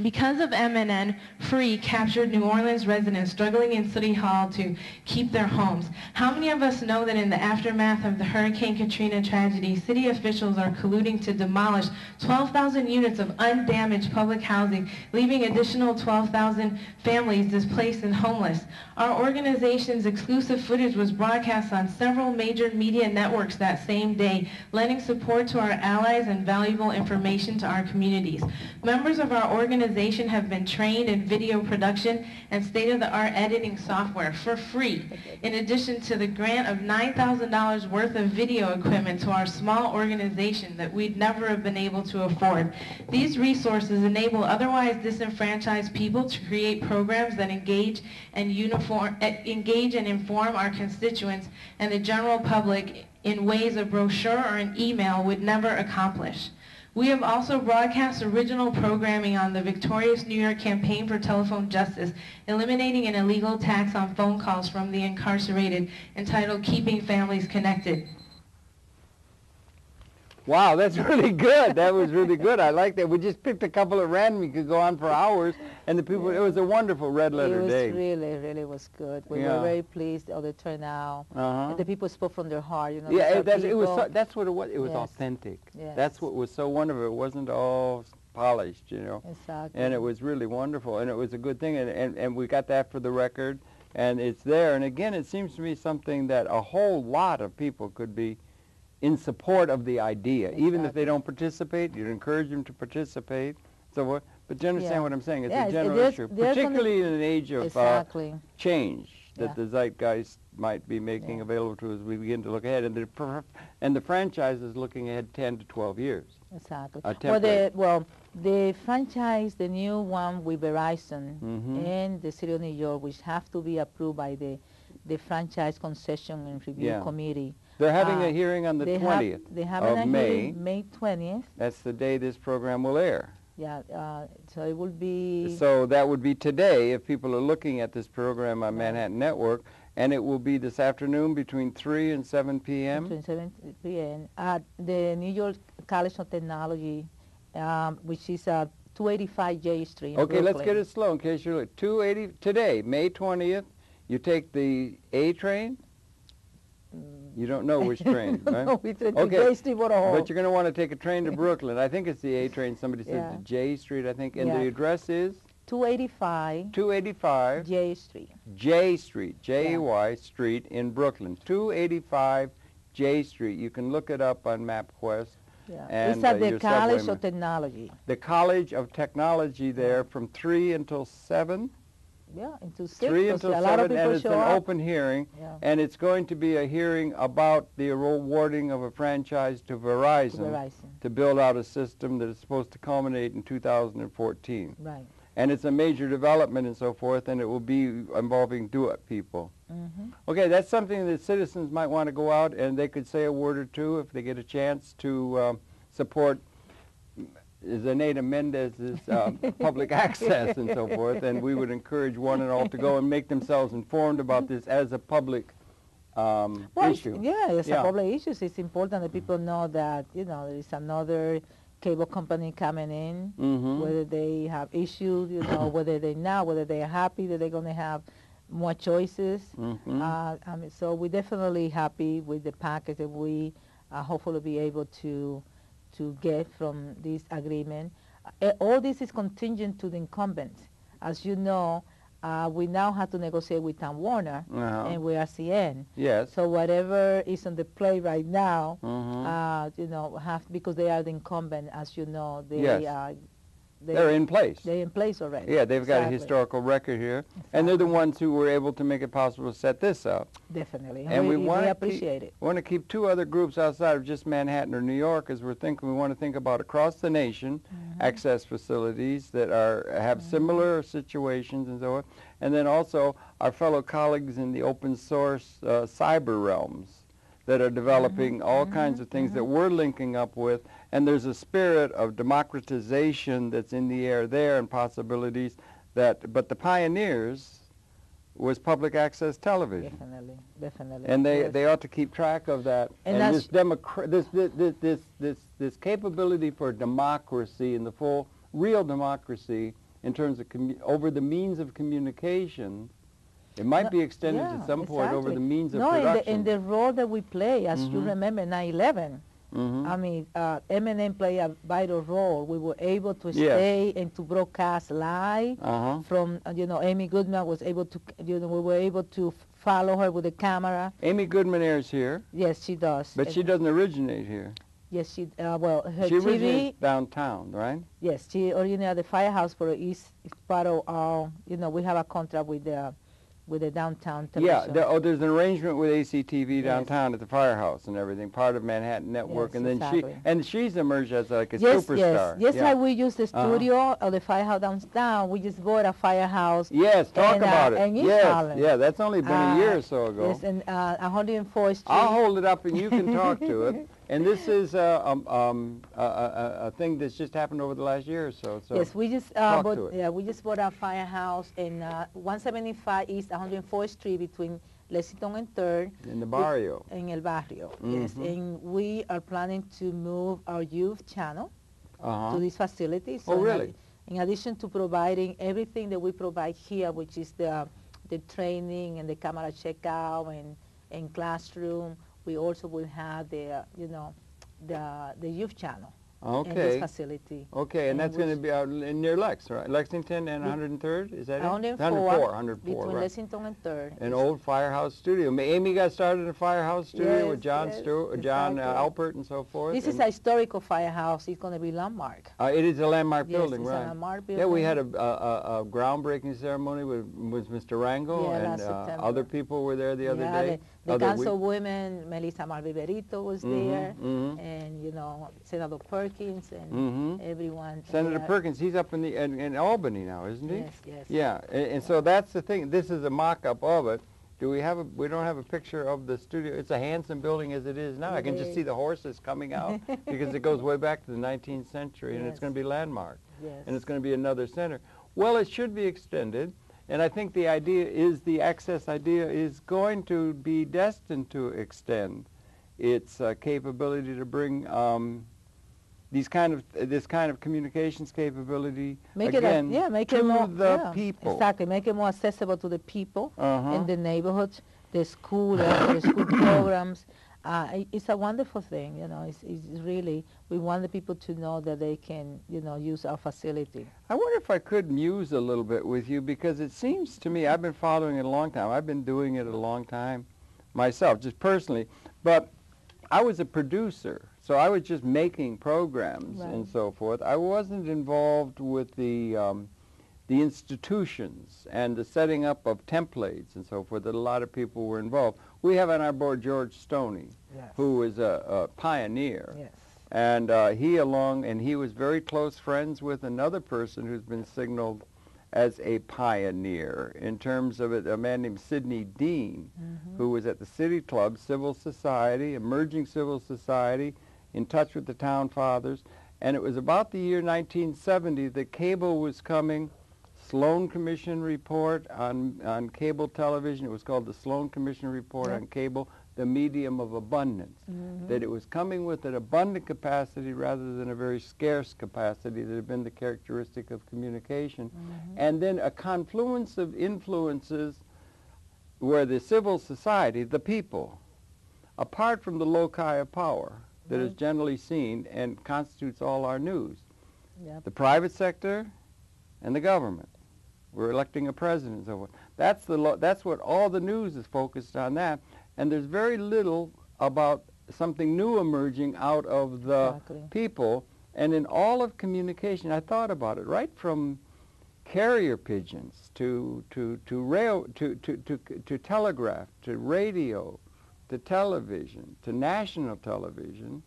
Because of MNN, Free captured New Orleans residents struggling in City Hall to keep their homes. How many of us know that in the aftermath of the Hurricane Katrina tragedy, city officials are colluding to demolish 12,000 units of undamaged public housing, leaving additional 12,000 families displaced and homeless? Our organization's exclusive footage was broadcast on several major media networks that same day, lending support to our allies and valuable information to our communities. Members of our organization have been trained in video production and state-of-the-art editing software for free, in addition to the grant of $9,000 worth of video equipment to our small organization that we'd never have been able to afford. These resources enable otherwise disenfranchised people to create programs that engage and inform our constituents and the general public in ways a brochure or an email would never accomplish. We have also broadcast original programming on the victorious New York Campaign for Telephone Justice, eliminating an illegal tax on phone calls from the incarcerated, entitled Keeping Families Connected. Wow, that's really good. That was really good. I like that. We just picked a couple at random. We could go on for hours, and the people. It was a wonderful red letter day. It was really was good. We were very pleased of the turnout. And the people spoke from their heart. You know. Yeah, it was. That's what it was. It was Yes. authentic. Yes. That's what was so wonderful. It wasn't all polished, you know. Exactly. And it was really wonderful, and it was a good thing. And we got that for the record, and it's there. And again, it seems to me something that a whole lot of people could be in support of the idea. Even if they don't participate, you'd encourage them to participate. So what? But you understand what I'm saying? It's a general issue, particularly in an age of change that the zeitgeist might be making available to us as we begin to look ahead. And the franchise is looking ahead 10 to 12 years. Exactly. The franchise, the new one with Verizon and the City of New York, which have to be approved by the Franchise Concession and Review Committee. They're having a hearing on the 20th of May. May 20th. That's the day this program will air. Yeah, so it will be... So that would be today if people are looking at this program on Manhattan Network, and it will be this afternoon between 3 and 7 p.m.? Between 7 p.m. at the New York College of Technology, which is 285 J Street in Okay, Brooklyn. let's get it slow in case you're late. 280, today, May 20th, you take the A train? You don't know which train, right? No, we took okay. J Street for the whole. But you're going to want to take a train to Brooklyn. I think it's the A train. Somebody said to J Street, I think. And the address is? 285. 285. J Street. J Street. J-Y Street in Brooklyn. 285 J Street. You can look it up on MapQuest. Yeah. And, it's at the College of Technology. The College of Technology there from 3 until 7. Yeah, until 6. 3 until 7, and it's an open hearing, and it's going to be a hearing about the awarding of a franchise to Verizon to build out a system that is supposed to culminate in 2014. Right. And it's a major development and so forth, and it will be involving do-it people. Okay, that's something that citizens might want to go out, and they could say a word or two if they get a chance to support Zenaida Mendez's public access and so forth, and we would encourage one and all to go and make themselves informed about this as a public issue. It's a public issue. It's important that people know that, you know, there is another cable company coming in, whether they have issues, you know, whether they're happy that they're going to have more choices. So we're definitely happy with the package that we hopefully be able to get from this agreement. All this is contingent to the incumbent. As you know, we now have to negotiate with Time Warner and with RCN. Yes. So whatever is on the play right now, you know, because they are the incumbent, as you know, they're in place. They're in place already. Yeah, they've got a historical record here, and they're the ones who were able to make it possible to set this up. Definitely, and we appreciate it. We want to keep two other groups outside of just Manhattan or New York, as we want to think about across the nation access facilities that have similar situations and so on, and then also our fellow colleagues in the open source cyber realms that are developing all kinds of things that we're linking up with, and there's a spirit of democratization that's in the air there and possibilities but the pioneers was public access television. Definitely. And they ought to keep track of that. And this capability for democracy and the full real democracy in terms of over the means of communication. It might be extended yeah, to some point over the means of no, production. in the role that we play, as you remember, 9/11. I mean, M&M played a vital role. We were able to stay and to broadcast live from, you know, Amy Goodman was able to, you know, we were able to follow her with the camera. Amy Goodman airs here. Yes, she does. But she doesn't originate here. Yes, she, well, her she TV. originates downtown, right? Yes, she originated at the Firehouse, but it's part of our, you know, we have a contract with the downtown television. Yeah, there's an arrangement with ACTV downtown at the Firehouse and everything, part of Manhattan Network, Yes, and then exactly. she's emerged as like a superstar. Yes, how we use the studio of the Firehouse downtown. We just bought a Firehouse. Yes, talk about it. And Yes, yeah, that's only been a year or so ago. Yes, and 104th Street. I'll hold it up and you can talk to it. And this is a thing that's just happened over the last year or so. Yes, we just we just bought a Firehouse in 175 East 104th Street between Lexington and 3rd. In the barrio. In El Barrio, yes. And we are planning to move our youth channel to this facility. So really? In addition to providing everything that we provide here, which is the training and the camera checkout and classroom, we also will have the, you know, the youth channel in this facility. Okay, and that's going to be out near Lex, right? Lexington and 103rd, is that it? 104, between right. Lexington and 3rd. An old Firehouse studio. Amy got started in a Firehouse studio with John exactly. John Alpert and so forth. This is a historical Firehouse. It's going to be landmark. It is a landmark building, it's right? a landmark building. Yeah, we had a groundbreaking ceremony with Mr. Rango, and other people were there the other day. The Councilwoman, Melissa Malviverito was there, and, you know, Senator Perkins and everyone. Senator Perkins, he's up in Albany now, isn't he? Yes, yes. Yeah, and so that's the thing. This is a mock-up of it. We don't have a picture of the studio. It's a handsome building as it is now. I can just see the horses coming out because it goes way back to the 19th century, and it's going to be landmarked, and it's going to be another center. Well, it should be extended. And I think the idea is, the access idea is going to be destined to extend its capability to bring this kind of communications capability to the people. Exactly, make it more accessible to the people in the neighborhoods, the school programs. It's a wonderful thing, you know. It's really, we want the people to know that they can, you know, use our facility. I wonder if I could muse a little bit with you, because it seems to me, I've been following it a long time. I've been doing it a long time myself, just personally. But I was a producer, so I was just making programs and so forth. I wasn't involved with the institutions and the setting up of templates and so forth that a lot of people were involved. We have on our board George Stoney, who is a pioneer. Yes. And he was very close friends with another person who's been signaled as a pioneer in terms of it, a man named Sidney Dean, who was at the City Club, civil society, emerging civil society, in touch with the town fathers. And it was about the year 1970 that cable was coming. Sloan Commission report on cable television. It was called the Sloan Commission report on cable, the medium of abundance. That it was coming with an abundant capacity rather than a very scarce capacity that had been the characteristic of communication. And then a confluence of influences where the civil society, the people, apart from the loci of power that is generally seen and constitutes all our news, the private sector and the government. We're electing a president and so forth. That's what all the news is focused on, that. And there's very little about something new emerging out of the people. And in all of communication, I thought about it, right from carrier pigeons to telegraph, to radio, to television, to national television.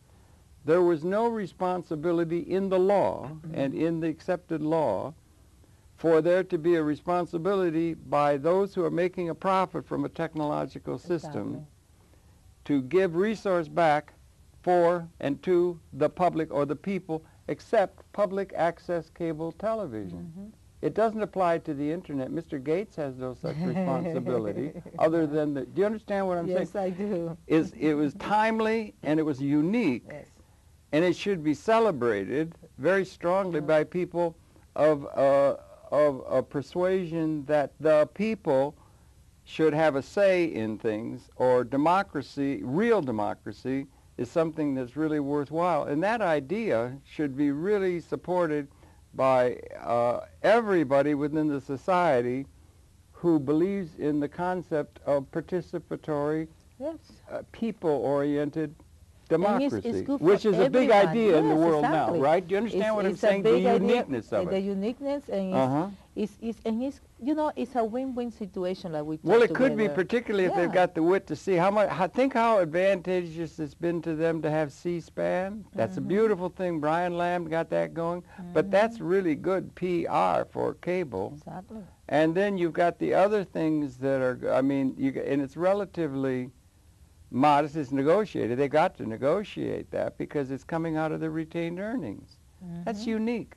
There was no responsibility in the law and in the accepted law for there to be a responsibility by those who are making a profit from a technological system to give resource back for and to the public or the people, except public access cable television. It doesn't apply to the internet. Mr. Gates has no such responsibility other than the, do you understand what I'm saying? Yes, I do. It was timely and it was unique, and it should be celebrated very strongly by people of of a persuasion that the people should have a say in things, or democracy, real democracy, is something that's really worthwhile. And that idea should be really supported by everybody within the society who believes in the concept of participatory, Yes. People-oriented And democracy, it's good for which is a big everyone. idea in the Yes, world exactly. now, right? Do you understand what I'm It's a saying? The big idea, uniqueness of The it. uniqueness, and Uh-huh. it's you know, it's a win-win situation, like we talked Well, it could be, together. particularly if they've Yeah. got the wit to see think how advantageous it's been to them to have C-SPAN. That's a beautiful thing. Brian Lamb got that going. But that's really good PR for cable. Exactly. And then you've got the other things that are, and it's relatively modest. It's negotiated. They got to negotiate that because it's coming out of the retained earnings. That's unique.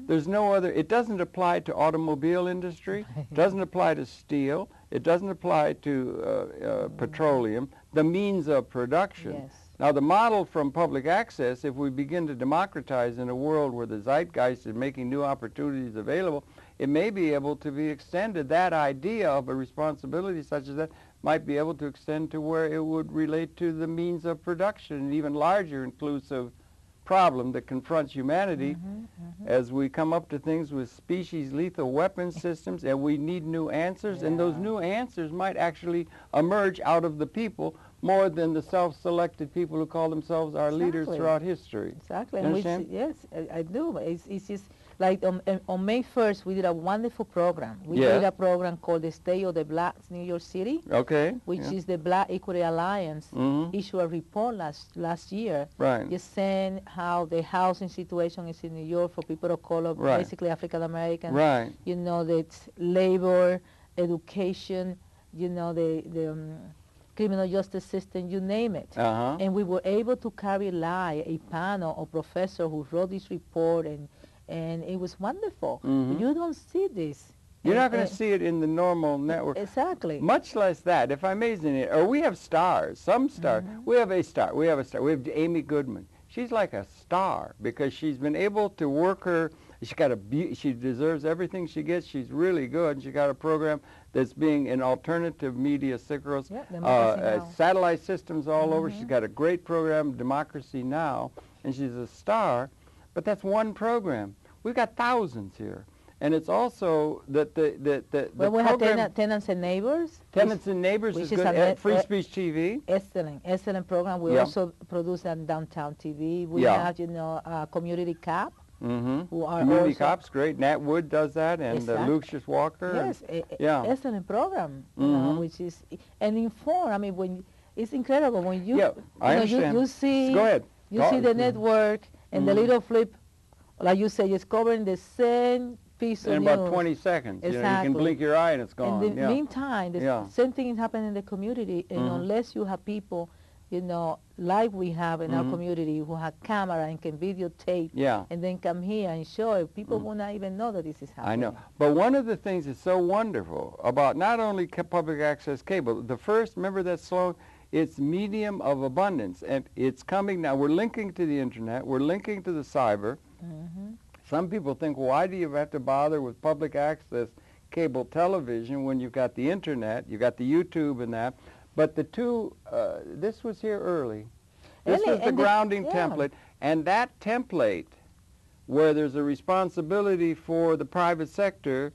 There's no other. It doesn't apply to automobile industry. It doesn't apply to steel. It doesn't apply to petroleum. The means of production. Yes. Now, the model from public access, if we begin to democratize in a world where the zeitgeist is making new opportunities available, it may be able to be extended. That idea of a responsibility such as that might be able to extend to where it would relate to the means of production, an even larger inclusive problem that confronts humanity as we come up to things with species lethal weapon systems, and we need new answers, and those new answers might actually emerge out of the people more than the self-selected people who call themselves our leaders Exactly. throughout history. Exactly. You And understand? yes, I do. It's just like on May 1st, we did a wonderful program. We Yeah. did a program called the State of the Blacks, New York City, Okay. which yeah. is the Black Equity Alliance Mhm. issued a report last year, Right. just saying how the housing situation is in New York for people of color, Right. basically African Americans. Right. You know, that's labor, education, you know, the criminal justice system, you name it. Uh-huh. And we were able to carry live a panel of professors who wrote this report, and it was wonderful. Mhm. You don't see this. You're And- not going to and- see it in the normal network. Exactly. Much less that, if I'm amazing it. Or we have stars, some stars. We have a star. We have Amy Goodman. She's like a star because she's been able to work her. She deserves everything she gets. She's really good. She got a program that's being in alternative media circles, Yeah, Democracy Now. satellite systems all over. She's got a great program, Democracy Now, and she's a star. But that's one program. We've got thousands here. And it's also that the Well, we have program, Tenants and Neighbors. Tenants and Neighbors which is is good. a net- Free Speech TV. Excellent program. We Yeah. also produce on Downtown TV. We Yeah. have, Community Cap, Mm-hmm. who are Community also, Cops, great. Nat Wood does that, and Exactly. Lucius Walker. Yes, yeah. excellent program. You know, Mhm. which is and inform. I mean, it's incredible when you Yeah, I you understand. you see Go ahead. you Talk. see the network and the Mhm. little flip, like you say, it's covering the same piece In of about news. 20 seconds. You Exactly. can blink your eye and it's gone. In the yeah. meantime, the Yeah. same thing is happening in the community, and Mhm. unless you have people, like we have in our Mhm. community, who have camera and can videotape, Yeah. and then come here and show it, people will not even know that this is happening. I know. But one of the things that's so wonderful about not only public access cable, the first, remember that slogan? It's medium of abundance. And it's coming now. We're linking to the internet. We're linking to the cyber. Some people think, why do you have to bother with public access cable television when you've got the internet, you've got the YouTube and that? But the two, this was here early. This Early, was the and grounding yeah. template. And that template, where there's a responsibility for the private sector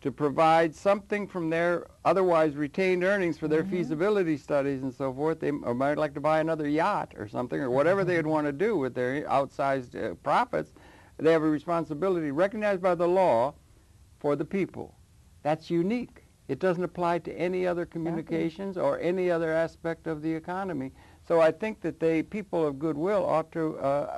to provide something from their otherwise retained earnings for their feasibility studies and so forth, they might like to buy another yacht or something, or whatever they'd want to do with their outsized profits. They have a responsibility recognized by the law for the people. That's unique. It doesn't apply to any other communications or any other aspect of the economy. So I think that people of goodwill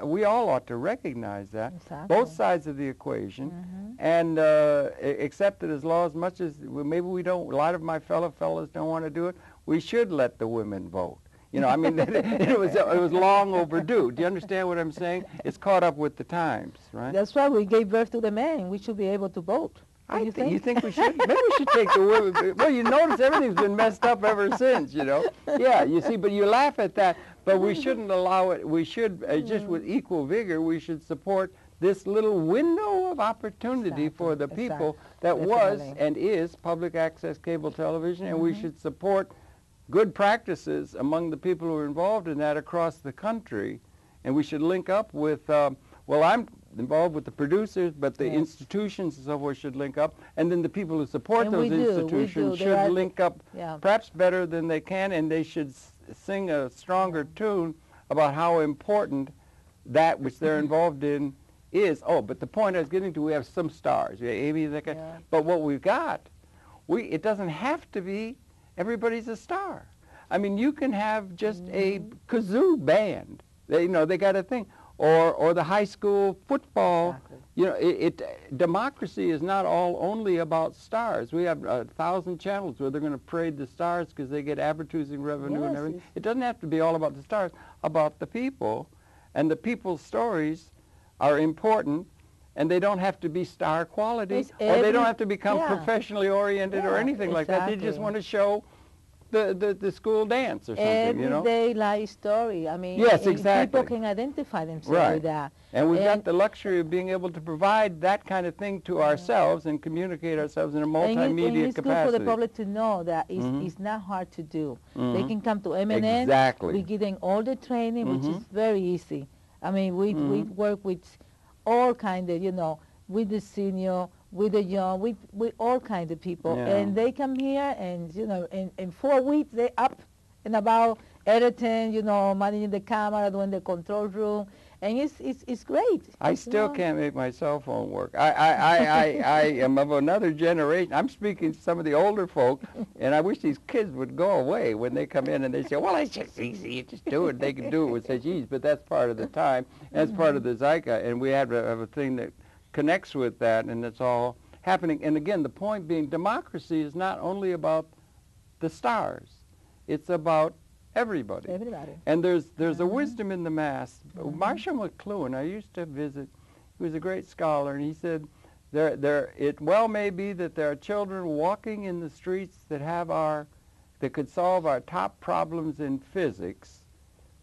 we all ought to recognize that, Exactly. both sides of the equation, and accept it as law as much as maybe we don't, a lot of my fellow fellows don't want to do it. We should let the women vote. I mean, it was long overdue. Do you understand what I'm saying? It's caught up with the times, right? That's why we gave birth to the men. We should be able to vote. Don't you think? You think we should? Maybe we should take the women. Well, you notice everything's been messed up ever since, Yeah, you see, but you laugh at that. But we shouldn't allow it. We should, just with equal vigor, we should support this little window of opportunity for the people that was and is public access cable television, and we should support good practices among the people who are involved in that across the country. And we should link up with, well, I'm involved with the producers, but the institutions and so forth should link up, and then the people who support those institutions should link up perhaps better than they can, and they should sing a stronger tune about how important that which they're involved in is. Oh, but the point I was getting to, we have some stars. Yeah, Amy, that guy. But what we've got, it doesn't have to be everybody's a star. I mean, you can have just a kazoo band. They got a thing. Or the high school football. You know, democracy is not all only about stars. We have 1,000 channels where they're going to parade the stars because they get advertising revenue and everything. It doesn't have to be all about the stars, about the people. And the people's stories are important, and they don't have to be star quality, or they don't have to become professionally oriented or anything like that. They just want to show the school dance or something, you know? Everyday life story. I mean, exactly. People can identify themselves with that. And we've got the luxury of being able to provide that kind of thing to ourselves and communicate ourselves in a multimedia and it's capacity. good for the public to know that it's not hard to do. They can come to Meanez. Exactly. We give them all the training, which is very easy. I mean, we work with all kind of, you know, with the senior, with the young, with all kinds of people. And they come here and, you know, in 4 weeks, they up and about editing, you know, managing the camera, doing the control room. And it's great. I still can't make my cell phone work. I am of another generation. I'm speaking to some of the older folk, and I wish these kids would go away when they come in and they say, well, it's just easy. You just do it. They can do it with such ease. But that's part of the time. That's part of the zeitgeist. And we have a thing that connects with that, and it's all happening. And again, the point being, democracy is not only about the stars. It's about everybody. And there's a wisdom in the mass. Marshall McLuhan, I used to visit, he was a great scholar, and he said, it well may be that there are children walking in the streets that could solve our top problems in physics,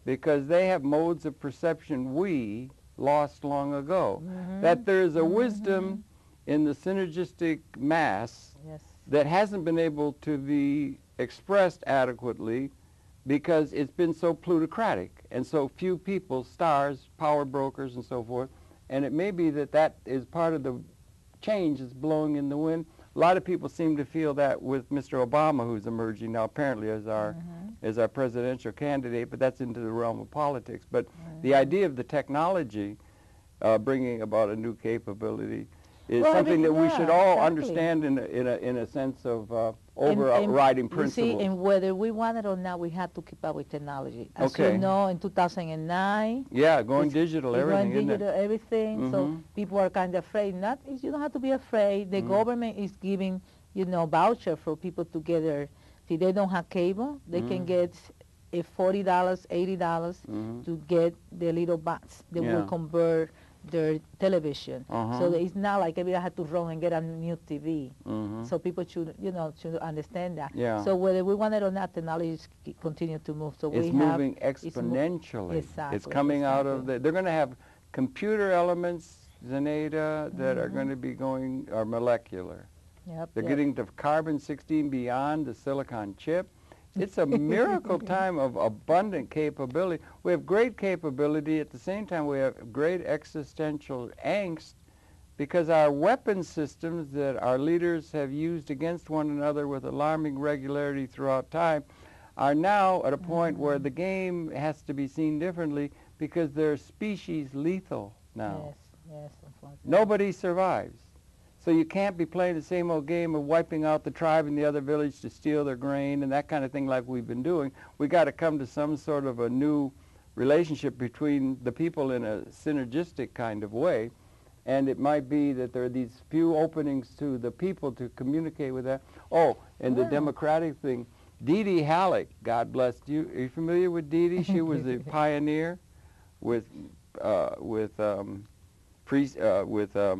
because they have modes of perception we lost long ago. That there's a wisdom in the synergistic mass that hasn't been able to be expressed adequately because it's been so plutocratic and so few people, stars, power brokers, and so forth. And it may be that is part of the change that's blowing in the wind. A lot of people seem to feel that with Mr. Obama, who's emerging now apparently as our presidential candidate, but that's into the realm of politics. But the idea of the technology bringing about a new capability is something that we should all understand in a sense of overriding principles. You see, and whether we want it or not, we have to keep up with technology. As you know, in 2009, going digital, everything, going digital, everything. So people are kind of afraid. You don't have to be afraid. The government is giving, you know, voucher for people to get their. If they don't have cable, they can get $40, $80 to get the little box that will convert their television. So it's not like everybody had to run and get a new TV. So people should, you know, should understand that. So whether we want it or not, technology continue to move. So it's moving exponentially. It's coming out of they're going to have computer elements, Zenaida, that are going to be are molecular. They're getting to carbon-16 beyond the silicon chip. It's a miracle time of abundant capability. We have great capability. At the same time, we have great existential angst because our weapon systems that our leaders have used against one another with alarming regularity throughout time are now at a point where the game has to be seen differently because they're species lethal now. Nobody survives. So you can't be playing the same old game of wiping out the tribe in the other village to steal their grain and that kind of thing like we've been doing. We got to come to some sort of a new relationship between the people in a synergistic kind of way. And it might be that there are these few openings to the people to communicate with that. Oh, and the democratic thing. Dee Dee Halleck, God bless you. Are you familiar with Dee Dee? She was a pioneer with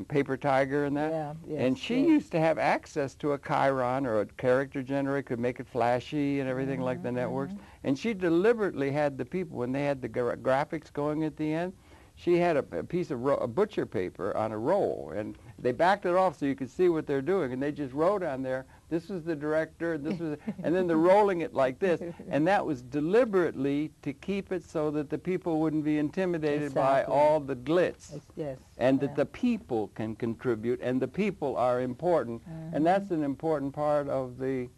Paper Tiger and that. And she used to have access to a Chiron or a character generator, could make it flashy and everything like the networks. And she deliberately had the people, when they had the graphics going at the end, she had a piece of a butcher paper on a roll, and they backed it off so you could see what they're doing, and they just wrote on there, this was the director, and this was, and then they're rolling it like this, and that was deliberately to keep it so that the people wouldn't be intimidated by all the glitz, Yes. and that the people can contribute, and the people are important, and that's an important part of the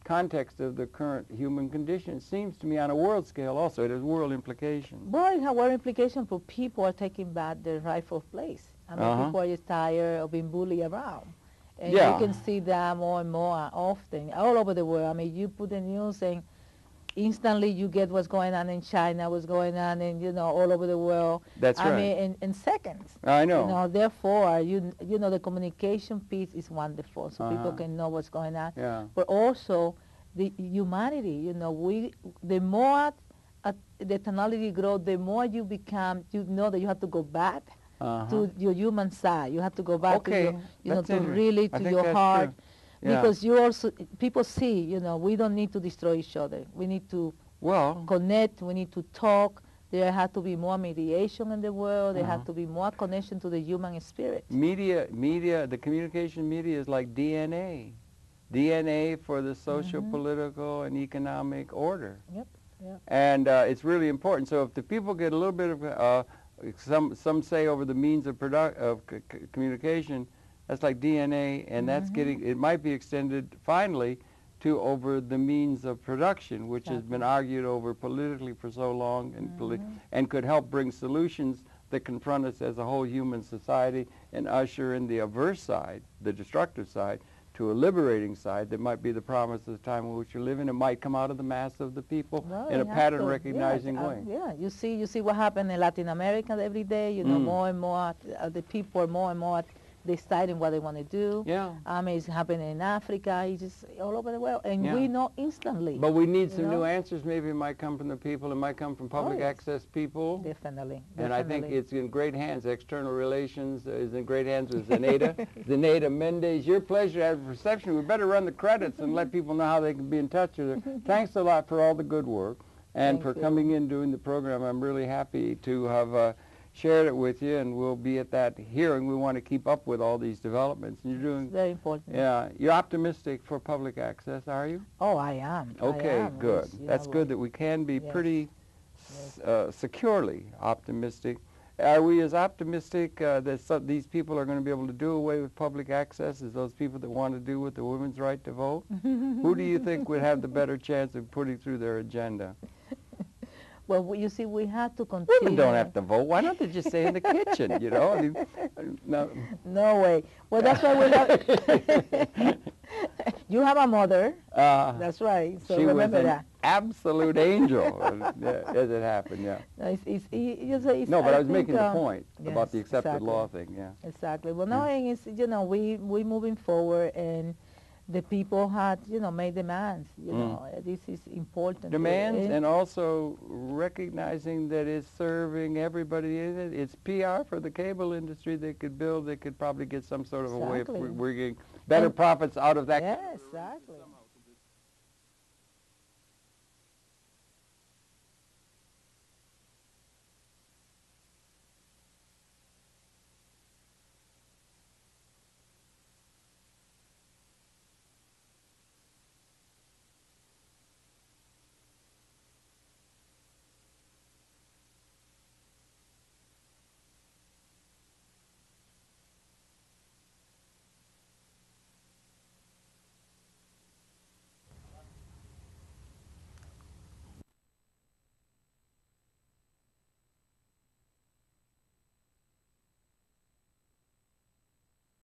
context of the current human condition. It seems to me on a world scale also, it has world implications. Well, it has world implications for people are taking back their rightful place. I mean, people are just tired of being bullied around. And you can see that more and more often, all over the world. I mean, you put the news and instantly you get what's going on in China, what's going on in, you know, all over the world. That's right. I mean, in seconds. I know. You know, therefore, you know, the communication piece is wonderful, so people can know what's going on. Yeah. But also, the humanity, you know, the more the technology grows, the more you become, you know that you have to go back to your human side. You have to go back to your, you know, to really to your heart. Yeah. Because you also, people see, you know, we don't need to destroy each other. We need to connect, we need to talk. There has to be more mediation in the world. There has to be more connection to the human spirit. Media, the communication media is like DNA. DNA for the social, political, and economic order. Yep. Yep. And it's really important. So if the people get a little bit of, some say over the means of communication, that's like DNA, and that's getting, it might be extended finally to over the means of production, which has been argued over politically for so long, and could help bring solutions that confront us as a whole human society and usher in the averse side, the destructive side, to a liberating side that might be the promise of the time in which you live in. It might come out of the mass of the people in a pattern-recognizing way. Yeah, you see what happened in Latin America every day. You know, more and more the people are more and more deciding what they want to do. Yeah. It's happening in Africa. It's just all over the world, and we know instantly. But we need some new answers. Maybe it might come from the people. It might come from public access people. Definitely. And I think it's in great hands. External relations is in great hands with Zenaida. Zenaida Mendez, your pleasure as a reception. We better run the credits and let people know how they can be in touch with her. Thanks a lot for all the good work and for coming in doing the program. I'm really happy to have shared it with you, and we'll be at that hearing. We want to keep up with all these developments. And you're doing very important. Yeah, you're optimistic for public access, are you? Oh, I am. Okay, I am. good. That's good that we can be pretty securely optimistic. Are we as optimistic that these people are going to be able to do away with public access as those people that want to do with the women's right to vote? Who do you think would have the better chance of putting through their agenda? Well, you see, we have to continue. Women don't have to vote. Why don't they just stay in the kitchen, you know? I mean, no way. Well, that's why we have... You have a mother. That's right. So she remember was an that. absolute angel as it happened, yeah. No, but I was making the point about the accepted law thing, yeah. Exactly. Well, no, it's, you know, we moving forward, and the people had, you know, made demands. You know, this is important. Demands, and also recognizing that it's serving everybody in it. It's PR for the cable industry. They could build. They could probably get some sort of a way of bringing better profits out of that. Yes, exactly.